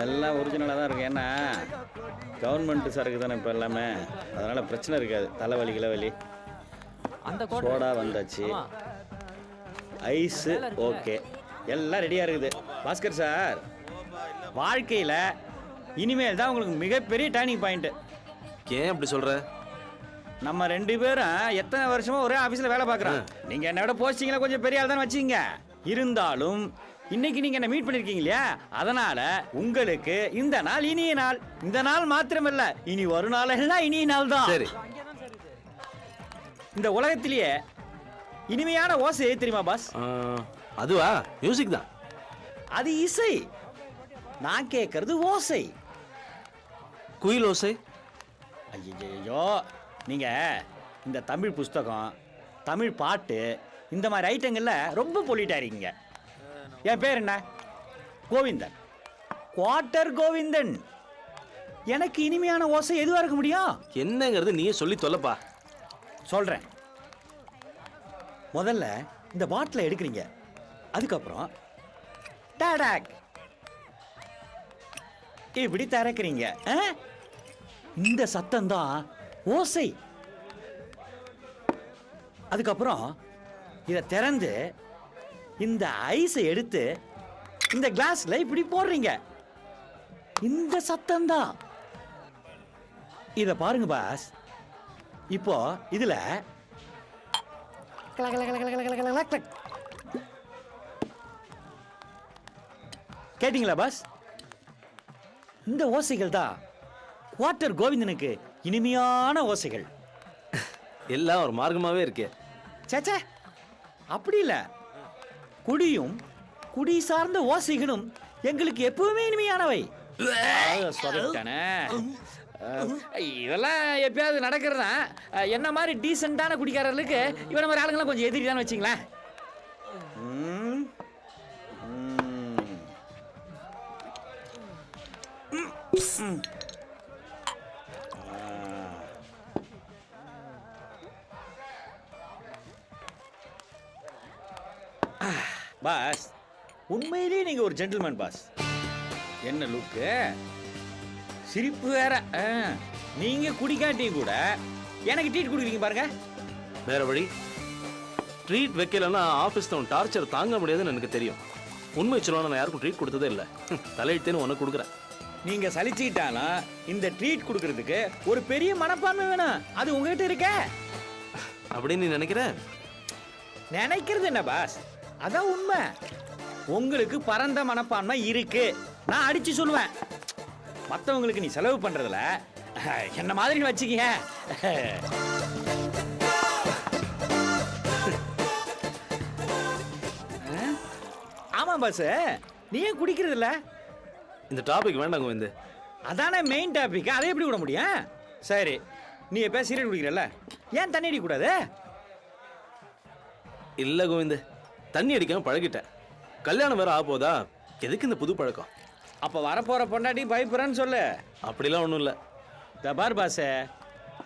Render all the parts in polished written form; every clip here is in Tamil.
எல்லாம் ஒரிஜினலாக தான் இருக்கு. ஏன்னா கவர்மெண்ட் சரக்கு தானே இப்போ எல்லாமே, அதனால பிரச்சனை இருக்காது. தலைவலி கிளவலி. சோடா வந்தாச்சு, ஐஸு ஓகே, எல்லாம் ரெடியாக இருக்குது. பாஸ்கர் சார், வாழ்க்கையில் இனிமேல் தான் உங்களுக்கு மிகப்பெரிய டர்னிங் பாயிண்ட்டு. ஏன் அப்படி சொல்கிற? நம்ம 2 பேரும் எத்தனை வருஷமா ஒரே ஆஃபீஸில் வேலை பார்க்குறோம். நீங்கள் என்னோட போஸ்டிங்கில் கொஞ்சம் பெரிய ஆள் தான் வச்சிங்க. இருந்தாலும் இன்னைக்கு நீங்க என்ன மீட் பண்ணிருக்கீங்க இல்லையா, அதனால உங்களுக்கு இந்த நாள் இனிய நாள். இந்த நாள் மாத்திரமல்ல, இனி ஒரு நாள் எல்லாம் இனிய நாள் தான். சரி, இந்த உலகத்திலேயே இனிமையான ஓசை எது தெரியுமா பாஸ்? அதுவா? மியூசிக் தான். அது இசை. நான் கேட்கறது ஓசை. குயில் ஓசை. ஐயோ, நீங்க இந்த தமிழ் புஸ்தகம், தமிழ் பாட்டு, இந்த மாதிரி ஐட்டங்கள்ல ரொம்ப பொலிட்டா இருக்கீங்க. என் பேர் என்ன? கோவிந்தன், குவார்ட்டர் கோவிந்தன். எனக்கு இனிமையான ஓசை எதுவா இருக்க முடியும்? என்னங்கிறது நீயே சொல்லி தொலைப்பா. சொல்றேன். முதல்ல இந்த பாட்டிலை எடுக்கிறீங்க, அதுக்கப்புறம் டாடாக் இப்படி திறக்கிறீங்க. இந்த சத்தம் தான் ஓசை. அதுக்கப்புறம் இதை திறந்து இந்த ஐஸை எடுத்து இந்த கிளாஸ்ல இப்படி போடுறீங்க. இந்த சத்தம் தான். இத பாருங்க பாஸ். இப்போ இதுல கேட்டீங்களா பாஸ்? இந்த ஓசைகள் தான் குவார்ட்டர் கோவிந்தனுக்கு இனிமையான ஓசைகள். எல்லாம் ஒரு மார்க்கமாவே இருக்கு. சேச்சே, அப்படி இல்ல. குடியும் குடி சார்ந்த ஓசைகளும் எங்களுக்கு எப்பவுமே இனிமையானவை. இதெல்லாம் எப்பயாவது நடக்கிறதா? என்ன மாதிரி டீசெண்டான குடிக்காரர்களுக்கு இவன மாதிரி ஆளுங்கெல்லாம் கொஞ்சம் எதிரி தான் வச்சிங்களேன். பாஸ், உண்மையிலேயே நீங்க ஒரு ஜென்டில்மேன் பாஸ். என்ன லுக்கு, சிரிப்பு வேற. நீங்க குடிக்காட்டியும் கூட எனக்கு ட்ரீட் கொடுக்குறீங்க பாருங்க. வேற வழி. ட்ரீட் வைக்கலன்னா ஆஃபீஸ் தான் டார்ச்சர் தாங்க முடியாதுன்னு எனக்கு தெரியும். உண்மை சொல்லணும், நான் யாருக்கும் ட்ரீட் கொடுத்ததே இல்லை. தலையெழுத்தேன்னு உனக்கு கொடுக்குறேன். நீங்க சலிச்சுக்கிட்டாலும் இந்த ட்ரீட் கொடுக்கறதுக்கு ஒரு பெரிய மனப்பான்மை வேணும். அது உங்ககிட்ட இருக்க அப்படின்னு நீ நினைக்கிற? நினைக்கிறது என்ன பாஸ், அதான் உண்மை. உங்களுக்கு பரந்த மனப்பான்மை இருக்கு. நான் அடிச்சு சொல்லுவேன். மற்றவங்களுக்கு நீ செலவு பண்றதுல என்ன மாதிரி வச்சுக்கீங்க. ஆமா பாஸ், நீ ஏன் குடிக்கிறது இல்ல? இந்த டாபிக் வேண்டாம் கோவிந்து. அதானே மெயின் டாபிக். அதை எப்படி விட முடியும்? சரி, நீ எப்ப சீரியல் குடிக்கிறல்ல, ஏன் தண்ணி அடிக்க கூடாது? இல்ல கோவிந்து, தண்ணி அடிக்காம பழகிட்டேன். கல்யாணம் வேற ஆக போதா, எதுக்கு இந்த புது பழக்கம்? அப்ப வரப்போற பொண்டாட்டி பயப்படுறேன்னு சொல்லு. அப்படிலாம் ஒன்றும் இல்லை. பார் பாஸ்,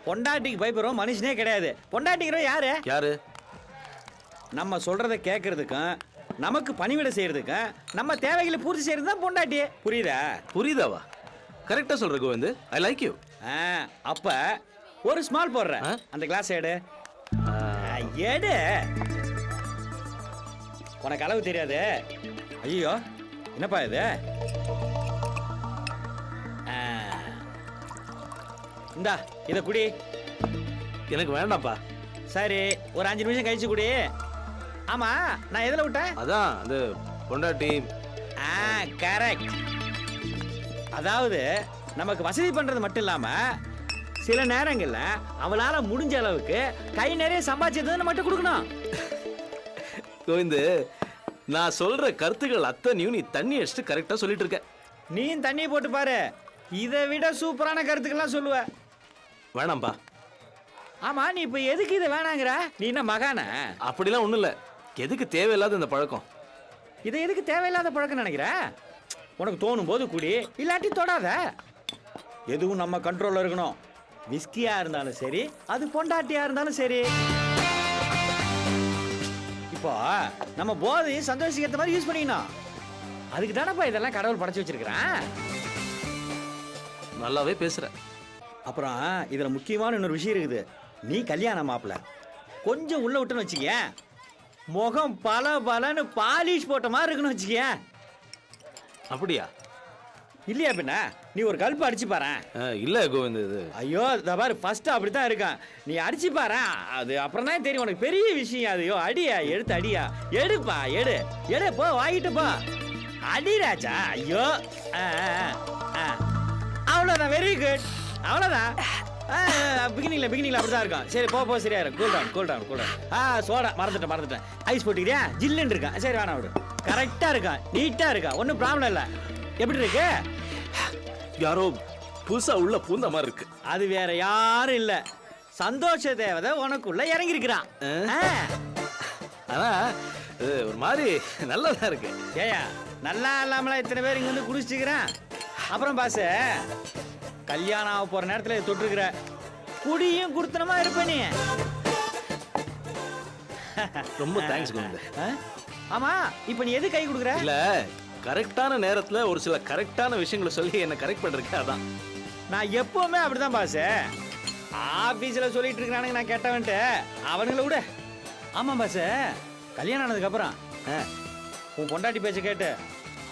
பொண்டாட்டிக்கு பயப்படுறோம் மனுஷனே கிடையாது. பொண்டாட்டிக்கிறோம் யாரு? யாரு? நம்ம சொல்றதை கேட்கறதுக்கும் நமக்கு பணிவிட செய்யறதுக்கும் நம்ம தேவைகளை பூர்த்தி செய்யறது தான் பொண்டாட்டி. புரியுதா? புரியுதாவா? கரெக்டா சொல்ற கோவிந்து. I like you. அப்ப ஒரு ஸ்மால் போடுற. அந்த கிளாஸ் எடு. எடு. உனக்கு அளவு தெரியாது. ஐயோ, என்னப்பா இது? இந்தா இத குடி. எனக்கு வேண்டாம்ப்பா. சரி, ஒரு 5 நிமிஷம் கழிச்சு குடி. ஆமா, நான் எதுல விட்டேன்? அதான் அது பொண்டாட்டி. கரெக்ட். அதாவது நமக்கு வசதி பண்றது மட்டும் இல்லாம சில நேரங்கள்ல அவளால முடிஞ்ச அளவுக்கு கை நிறைய சம்பாதிச்சதுன்னு மட்டும் கொடுக்கணும். கோவிந்து, நான் சொல்ற கருத்துக்கள் அத்தனையும் நீ தண்ணி அடிச்சுட்டு கரெக்டா சொல்லிட்டு இருக்க. நீ தண்ணி போட்டு பாரு, இதை விட சூப்பரான கருத்துக்கள்லாம் சொல்லுவ. வேணாம்பா. ஆமா, நீ இப்ப எதுக்கு இதை வேணாங்கிற? நீ என்ன மகான? அப்படிலாம் ஒண்ணும் இல்ல. எதுக்கு தேவையில்லாத இந்த பழக்கம்? இதை எதுக்கு தேவையில்லாத பழக்கம் நினைக்கிற? உனக்கு தோணும் போது குடி, இல்லாட்டி தொடாத. எதுவும் நம்ம கண்ட்ரோல்ல இருக்கணும். விஸ்கியா இருந்தாலும் சரி, அது பொண்டாட்டியா இருந்தாலும் சரி. அப்போ நம்ம போதையும் சந்தோஷத்துக்கு ஏற்ற மாதிரி யூஸ் பண்ணிக்கணும். அதுக்கு தானப்பா இதெல்லாம் கடவுள் படைச்சு வச்சிருக்கிறான். நல்லாவே பேசுற. அப்புறம் இதுல முக்கியமான இன்னொரு விஷயம் இருக்குது. நீ கல்யாண மாப்பிள்ள கொஞ்சம் உள்ள விட்டுன்னு வச்சுக்க, முகம் பல பலன்னு பாலிஷ் போட்ட மாதிரி இருக்குன்னு வச்சுக்க. அப்படியா? இல்லையா பின்ன? நீ ஒரு கல்ப்பு அடிச்சு பாரு. இல்ல கோவிந்த், இது ஐயோ இந்த பாரு ஃபர்ஸ்ட் அப்படித்தான் இருக்கான். நீ அடிச்சு பாரு, அது அப்புறம் தான் தெரியும் உனக்கு பெரிய விஷயம். அதையோ அடியா, எடுத்து அடியா, எடுப்பா, எடு எடு, போ வாங்கிட்டு போ, அடி ராஜா. ஐயோ அவ்வளோதான், வெரி குட், அவ்வளோதான். பிகினிங்ல அப்படிதான் இருக்கும். சரி போ சரியா இருக்கும். Cool down. சோடா மறந்துட்டேன். ஐஸ் போட்டுக்கிறியா? ஜில்லுன்னு இருக்கான். சரி வேணாம் விடு. கரெக்டா இருக்கான், நீட்டா இருக்கான், ஒன்றும் ப்ராப்ளம் இல்லை. எப்படி இருக்கு? யாரோ புதுசா உள்ள பூந்த மாதிரி இருக்கு. அது வேற யாரும் இல்ல, சந்தோஷ தேவதை உனக்குள்ள இறங்கி இருக்கிறான். ஆனா ஒரு மாதிரி நல்லதா இருக்கு. ஏயா நல்லா இல்லாமல இத்தனை பேர் இங்க வந்து குடிச்சுக்கிறான். அப்புறம் பாச கல்யாணம் ஆக போற நேரத்துல தொட்டுருக்கிற, குடியும் குடுத்தனமா இருப்ப நீ. ரொம்ப தேங்க்ஸ் கோவிந்த். ஆமா இப்ப நீ எது கை கொடுக்குற? இல்ல, கரெக்டான நேரத்துல ஒரு சில கரெக்டான விஷயங்களை சொல்லி என்ன கரெக்ட் பண்றதுக்கு. அதான் நான் எப்பவுமே அப்படிதான் பாச. ஆபீஸ்ல சொல்லிட்டு இருக்கிறானுங்க நான் கேட்டவன்ட்டு, அவனுங்களை விட. ஆமா பாச, கல்யாணம் ஆனதுக்கு அப்புறம் உன் பொண்டாட்டி பேச்ச கேட்டு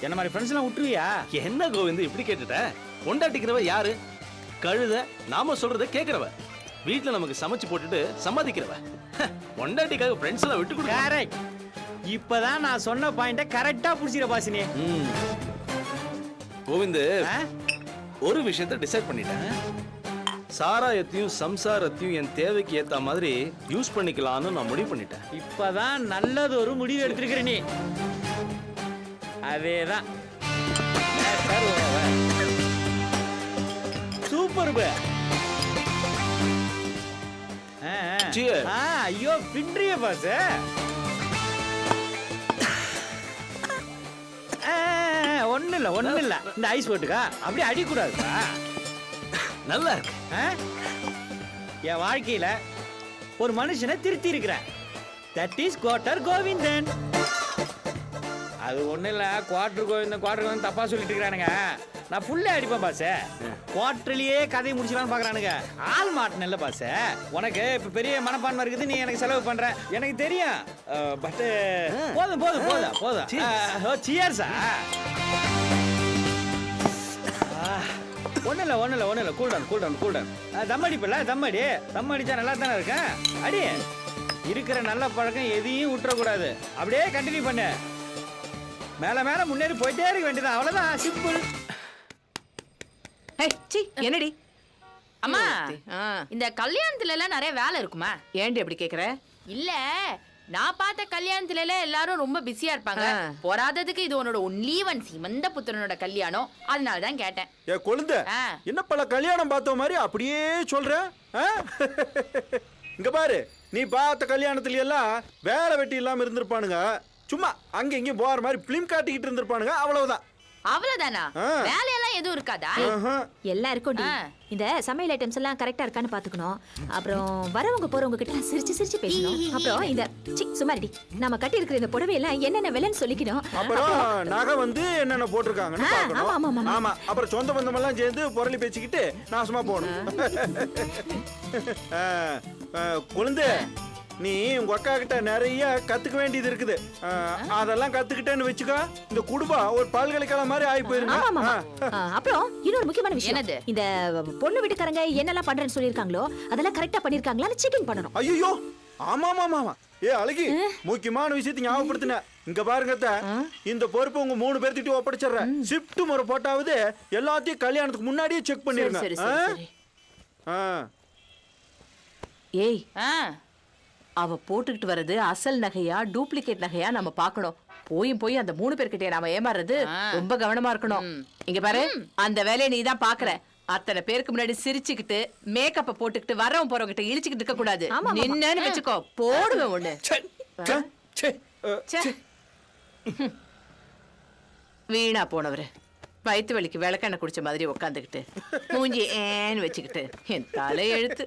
என்ன மாதிரி ஃப்ரெண்ட்ஸ் எல்லாம் விட்டுருவியா? என்ன கோவிந்த் இப்படி கேட்டுட்ட? பொண்டாட்டிக்கிறவ யாரு? கழுத. நாம சொல்றத கேக்குறவ. வீட்டுல நமக்கு சமைச்சு போட்டுட்டு சம்பாதிக்கிறவ. பொண்டாட்டிக்காக ஃப்ரெண்ட்ஸ் எல்லாம் விட்டு கொடுக்க. கரெக்ட். இப்பதான் நான் சொன்ன பாயிண்ட கரெக்டா புடிச்சிர பாசினி. கோவிந்த், ஒரு விஷயத்தை டிசைட் பண்ணிட்டேன். சாராயத்தையும் சம்சாரத்தையும் என் தேவைக்கு ஏத்த மாதிரி யூஸ் பண்ணிக்கலாம்னு நான் முடிவு பண்ணிட்டேன். இப்பதான் நல்லது ஒரு முடிவு எடுத்திருக்கிற நீ. அதேதான். சூப்பர். ஐயோ பின்றிய பாஸ். ஒண்ணு இல்ல. இந்த ஐஸ் போட்டுக்கா, அப்படியே அடிக்கூடாதுப்பா. நல்லா இருக்கு. என் வாழ்க்கையில ஒரு மனுஷனை திருத்தி இருக்கிறேன். That is quarter Govindan. அது ஒண்ணு இல்ல, குவார்டர் கோவிந்தன் தப்பா சொல்லிட்டு இருக்கிறானுங்க. நான் ஃபுல்லா அடிப்பேன் பாஸ். குவார்டர்லயே கதையை முடிச்சலாம்னு பாக்குறானுங்க. ஆள் மாட்டேன் இல்ல பாஸ். உனக்கு இப்ப பெரிய மனப்பான்மை இருக்குது, நீ எனக்கு செலவு பண்ற எனக்கு தெரியும். பட் போதும். சியர்ஸா? ஒண்ணு இல்ல. Cool down. தம் அடிச்சா நல்லா தானே இருக்கேன். அடி இருக்கிற நல்ல பழக்கம் எதையும் விட்டுறக்கூடாது. அப்படியே கண்டினியூ பண்ணு. மேல முன்னேறி போயிட்டே இருக்க வேண்டியதான். அவ்வளவுதான், சிம்பிள். என்னடி அம்மா, இந்த கல்யாணத்துல எல்லாம் நிறைய வேலை இருக்குமா? ஏன்டி அப்படி கேக்குற? இல்ல, நான் பார்த்த கல்யாணத்துல எல்லாம் எல்லாரும் ரொம்ப பிஸியா இருப்பாங்க. போராததுக்கு இது உன்னோட ஒன்லி ஒன் சீமந்த புத்திரனோட கல்யாணம், அதனாலதான் கேட்டேன். ஏ கொழுந்த, என்ன பல கல்யாணம் பார்த்த மாதிரி அப்படியே சொல்ற? இங்க பாரு, நீ பார்த்த கல்யாணத்துல எல்லாம் வேலை வெட்டி இல்லாம இருந்திருப்பானுங்க. சும்மா அங்க இங்க போற மாதிரி பிலிம் காட்டிக்கிட்டு இருந்திருப்பானுங்க, அவ்வளவுதான். அவ்வளவுதானா? வேலையெல்லாம் எதுவும் இருக்காதா? எல்லாம் இருக்கும். இந்த சமையல் ஐட்டம்ஸ் எல்லாம் கரெக்டா இருக்கான்னு பாத்துக்கணும். அப்புறம் வரவங்க போறவங்க கிட்ட சிரிச்சு பேசணும். அப்புறம் இந்த சுமாரிடி நம்ம கட்டி இருக்கிற இந்த புடவை எல்லாம் என்னென்ன விலைன்னு சொல்லிக்கணும். அப்புறம் நகை வந்து என்னென்ன போட்டிருக்காங்கன்னு பார்க்கணும். ஆமா, அப்புறம் சொந்த பந்தம் எல்லாம் சேர்ந்து பொருளி பேசிக்கிட்டு நாசமா போகணும். குழந்தை, நீ உங்க அக்கா கிட்ட நிறைய கத்துக்க வேண்டியது இருக்குது. அதெல்லாம் கத்துக்கிட்டேன்னு வச்சுக்கோ, இந்த குடும்பம் ஒரு பல்கலைக்கழகம் மாதிரி ஆகி போயிருங்க. அப்புறம் இன்னொரு முக்கியமான விஷயம், இந்த பொண்ணு வீட்டுக்காரங்க என்னெல்லாம் பண்றேன்னு சொல்லிருக்காங்களோ அதெல்லாம் கரெக்டா பண்ணிருக்காங்களான்னு செக்கிங் பண்ணணும். ஐயோ, ஆமா. ஏ அழகி, முக்கியமான விஷயத்தை ஞாபகப்படுத்தின. இங்க பாருங்க, இந்த பொறுப்பு உங்க 3 பேர்த்திட்டு ஒப்படைச்சிடுறேன். ஷிஃப்ட் முறை போட்டாவது எல்லாத்தையும் கல்யாணத்துக்கு முன்னாடியே செக் பண்ணிருங்க. ஏய், அவ போட்டுக்கிட்டு வர்றது அசல் நகையா டூப்ளிகேட் நகையா நம்ம பாக்கணும். போய் அந்த 3 பேர்கிட்ட நாம ஏமாறுறது ரொம்ப கவனமா இருக்கணும். இங்க பாரு, அந்த வேலையை நீ தான் பாக்குற. அத்தனை பேருக்கு முன்னாடி சிரிச்சுக்கிட்டு மேக்கப்ப போட்டுக்கிட்டு வரவன் போறவங்கிட்ட இழிச்சுக்கிட்டு இருக்க கூடாது. நின்னு வச்சுக்கோ, போடுவேன் ஒண்ணு. வீணா போனவரு வயிற்று வலிக்கு விளக்கெண்ணெய் குடிச்ச மாதிரி உக்காந்துக்கிட்டு மூஞ்சி ஏன்னு வச்சுக்கிட்டு என் தலை எழுத்து.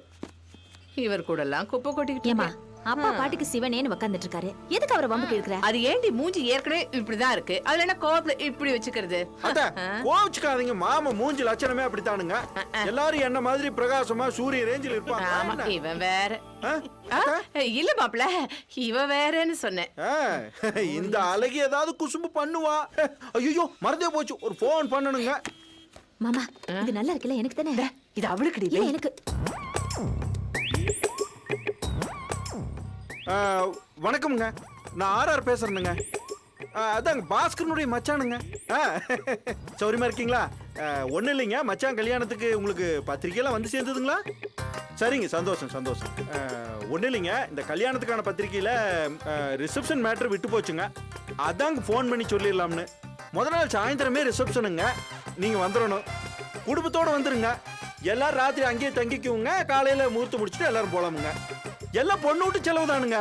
இவர் கூட எல்லாம் குப்பை கொட்டிக்கிட்டு. அப்பா பாட்டுக்கு சிவனேன்னு உட்கார்ந்துட்டு இருக்காரு. எதுக்கு அவரை வம்புக்கு இழுக்கிற? அது ஏண்டி மூஞ்சி ஏற்கனவே இப்படிதான் இருக்கு, அதுல என்ன கோவத்துல இப்படி வச்சுக்கிறது? அத்த கோவிச்சுக்காதீங்க, மாமா மூஞ்சி லட்சணமே அப்படித்தானுங்க. எல்லாரும் என்ன மாதிரி பிரகாசமா சூரிய ரேஞ்சில் இருப்பாங்க. ஆமா, இவன் வேற. ஆ? இல்ல மாப்ள, இவ வேறன்னு சொன்னேன். இந்த அழகி ஏதாவது குசும்பு பண்ணுவா. ஐயோ மறந்தே போச்சு, ஒரு போன் பண்ணணுங்க. மாமா இது நல்லா இருக்குல்ல? எனக்கு தானே. இது அவளுக்கு இல்ல எனக்கு. வணக்கம்ங்க, நான் ஆர்ஆர் பேசுறேனுங்க. அதாங்க பாஸ்கரனுடைய மச்சானுங்க. சௌரியமா இருக்கீங்களா? ஒன்றும் இல்லைங்க, மச்சான் கல்யாணத்துக்கு உங்களுக்கு பத்திரிக்கையெல்லாம் வந்து சேர்ந்ததுங்களா? சரிங்க, சந்தோஷம் சந்தோஷம். ஒன்றும் இல்லைங்க, இந்த கல்யாணத்துக்கான பத்திரிக்கையில் ரிசப்ஷன் மேட்ரு விட்டு போச்சுங்க. அதாங்க ஃபோன் பண்ணி சொல்லிடலாம்னு. முதல் நாள் சாயந்தரமே ரிசப்ஷனுங்க, நீங்கள் வந்துடணும். குடும்பத்தோடு வந்துருங்க. எல்லாரும் ராத்திரி அங்கேயே தங்கிக்குவோங்க. காலையில் முகூர்த்து முடிச்சுட்டு எல்லாரும் போகலாமுங்க. எல்லாம் பொண்ணு விட்டு செலவு தானுங்க.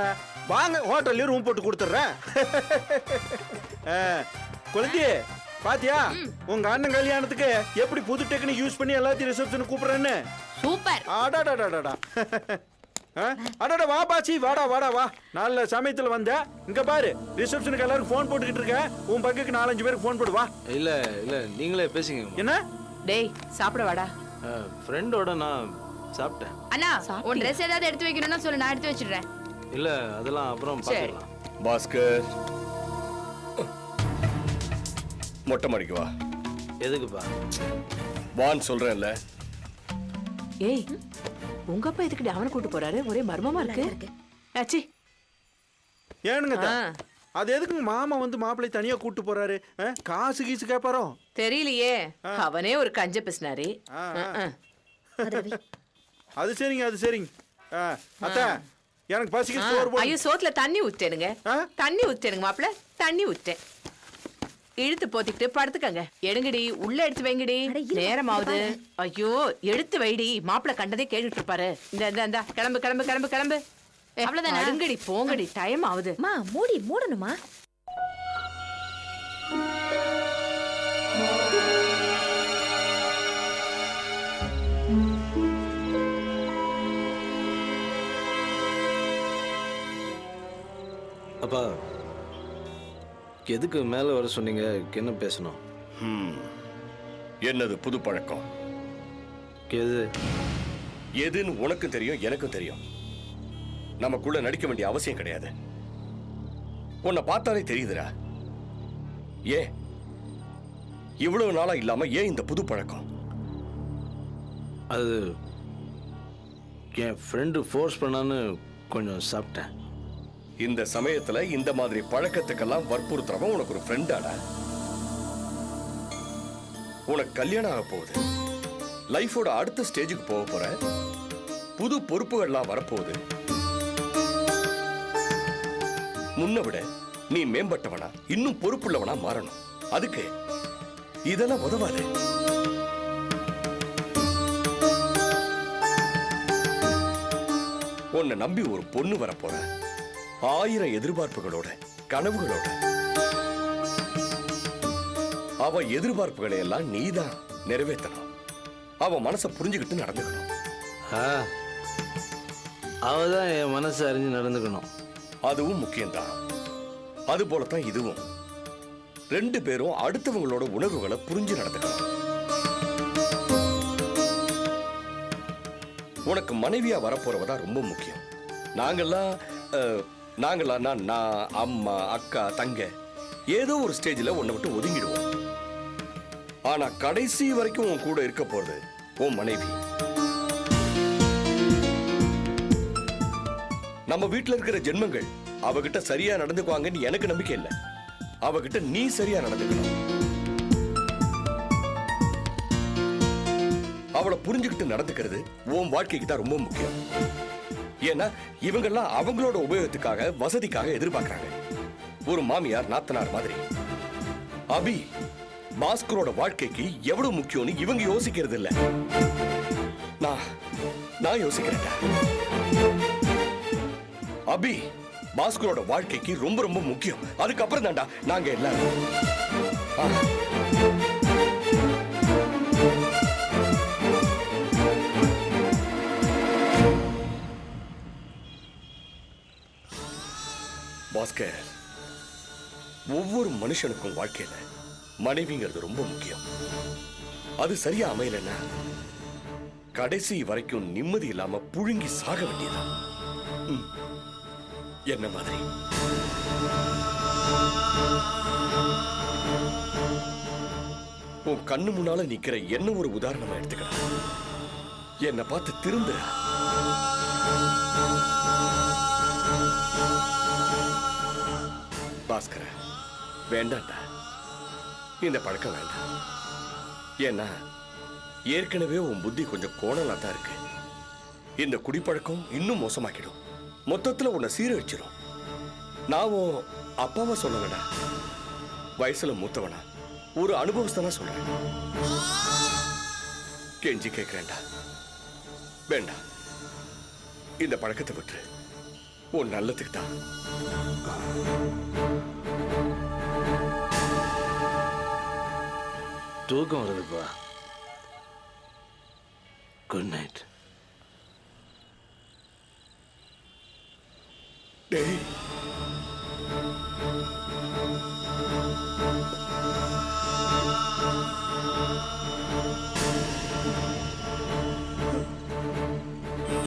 வாங்க, ஹோட்டல்லையும் ரூம் போட்டு கொடுத்துட்றேன். குழந்தையே பாத்தியா, உங்க அண்ணன் கல்யாணத்துக்கு எப்படி புது டெக்னிக் யூஸ் பண்ணி எல்லாத்தையும் ரிசப்ஷனுக்கு கூப்பிடுறேன்னு? சூப்பர். அடாடாடாடா. அடாடா வா பாச்சி, வாடா வாடா வா. நல்ல சமயத்துல வந்த. இங்க பாரு, ரிசப்ஷனுக்கு எல்லாரும் ஃபோன் போட்டுக்கிட்டு இருக்க. உன் பக்கத்துக்கு 4-5 பேருக்கு ஃபோன் போடு வா. இல்ல இல்ல, நீங்களே பேசுங்க. என்ன? டேய் சாப்பிட வாடா. ஃப்ரெண்டோட நான் சாப்பிட்டேன். அண்ணா உன் ட்ரெஸ் ஏதாவது எடுத்து வைக்கணும்னா சொல்லு, நான் எடுத்து வச்சிடுறேன். இல்ல அதெல்லாம் அப்புறம் பார்க்கலாம். பாஸ்கர், மொட்டை மாடிக்கு வா. எதுக்குப்பா? வான்னு சொல்றேன்ல. ஏய், உங்க அப்பா எதுக்கு அவனை கூட்டு போறாரு? ஒரே மர்மமா இருக்கு. ஆச்சி ஏனுங்க அது எதுக்குங்க மாமா வந்து மாப்பிள்ளை தனியா கூட்டு போறாரு? காசு கீசு கேட்பாரோ தெரியலையே. அவனே ஒரு கஞ்ச பிசினாரி. அது சரிங்க, அது சரிங்க. அத்தா, எனக்கு பசிக்கு சோறு போடு. ஐயோ, சோத்துல தண்ணி ஊத்தேனுங்க. தண்ணி ஊத்தேனுங்க மாப்பிள்ள, தண்ணி ஊத்தேன். இழுத்து போத்திக்கிட்டு படுத்துக்கங்க. எடுங்கடி, உள்ள எடுத்து வைங்கடி, நேரம் ஆகுது. ஐயோ எடுத்து வைடி, மாப்பிள்ள கண்டதே கேட்டுட்டு இருப்பாரு. இந்த கிளம்பு கிளம்பு கிளம்பு கிளம்பு. அவ்வளவுதானே? அடுங்கடி போங்கடி, டைம் ஆகுது. மா மூடி மூடணுமா? அப்பா, எதுக்கு மேல வர சொன்னீங்க? என்ன பேசணும்? என்னது புது பழக்கம்? எது எதுன்னு உனக்கும் தெரியும், எனக்கும் தெரியும். நமக்குள்ள நடிக்க வேண்டிய அவசியம் கிடையாது. உன்னை பார்த்தாலே தெரியுதுடா. ஏன் இவ்வளவு நாளா இல்லாம ஏன் இந்த புது பழக்கம்? அது என் ஃப்ரெண்டு ஃபோர்ஸ் பண்ணான்னு கொஞ்சம் சாப்பிட்டேன். இந்த சமயத்துல இந்த மாதிரி பழக்கத்துக்கெல்லாம் வற்புறுத்துறவன் உனக்கு ஒரு ஃப்ரெண்டாடா? உனக்கு கல்யாணம் ஆக போகுது, லைஃபோட அடுத்த ஸ்டேஜுக்கு போக போற, புது பொறுப்புகள்லாம் வரப்போகுது. முன்ன விட நீ மேம்பட்டவனா, இன்னும் பொறுப்புள்ளவனா மாறணும். அதுக்கு இதெல்லாம் உதவாது. உன்னை நம்பி ஒரு பொண்ணு வரப்போற, 1000 எதிர்பார்ப்புகளோட, கனவுகளோட. அவ எதிர்பார்ப்புகளை எல்லாம் நீதான் நிறைவேற்றணும். அவ மனசை புரிஞ்சுக்கிட்டு நடந்துக்கணும். அவதான் என் மனசை அறிஞ்சு நடந்துக்கணும். அதுவும் முக்கியம்தான். அது போலத்தான் இதுவும். 2 பேரும் அடுத்தவங்களோட உணர்வுகளை புரிஞ்சு நடந்துக்கணும். உனக்கு மனைவியா வரப்போறவதான் ரொம்ப முக்கியம். நாங்கெல்லாம் நான், அம்மா, அக்கா, தங்க ஏதோ ஒரு ஸ்டேஜில் உன்னை விட்டு ஒதுங்கிடுவோம். ஆனா கடைசி வரைக்கும் உன் கூட இருக்க போறது உன் மனைவி. நம்ம வீட்டுல இருக்கிற ஜென்மங்கள் அவகிட்ட சரியா நடந்துக்குவாங்கன்னு எனக்கு நம்பிக்கை இல்லை. அவகிட்ட நீ சரியா நடந்துக்கணும். அவளை புரிஞ்சுக்கிட்டு நடந்துக்கிறது உன் வாழ்க்கைக்கு தான் ரொம்ப முக்கியம். ஏன்னா இவங்கெல்லாம் அவங்களோட உபயோகத்துக்காக, வசதிக்காக எதிர்பார்க்கறாங்க. ஒரு மாமியார் நாத்தனார் மாதிரி. அபி பாஸ்கரோட வாழ்க்கைக்கு எவ்வளவு முக்கியம்னு இவங்க யோசிக்கிறது இல்ல. நான் யோசிக்கிறேன். அபி பாஸ்கரோட வாழ்க்கைக்கு ரொம்ப ரொம்ப முக்கியம். அதுக்கப்புறம் தான்டா நாங்க எல்லாரும். பாஸ்கர், ஒவ்வொரு மனுஷனுக்கும் வாழ்க்கையில மனைவிங்கிறது ரொம்ப முக்கியம். அது சரியா அமையலன்னா கடைசி வரைக்கும் நிம்மதி இல்லாம புழுங்கி சாக வேண்டியதான். என்ன மாதிரி உன் கண்ணு முன்னால நிக்கிற என்ன ஒரு உதாரணமா எடுத்துக்கடா. என்ன பார்த்து திருந்துற. பாஸ்கர, வேண்டாண்டா, இந்த பழக்கம் வேண்டாம். ஏன்னா ஏற்கனவே உன் புத்தி கொஞ்சம் கோணலா தான் இருக்கு. இந்த குடிப்பழக்கம் இன்னும் மோசமாக்கிடும். மொத்தத்துல உன்னை சீரழிச்சிடும். நான் உன் அப்பாவை சொல்லலடா, வயசுல மூத்தவனா ஒரு அனுபவஸ்தானா சொல்றேன். கெஞ்சி கேட்கிறேன்டா, வேண்டாம், இந்த பழக்கத்தை விட்டு உன் நல்லதுக்கு தான். தூக்கம் வருதுப்பா. Good night. டேய்,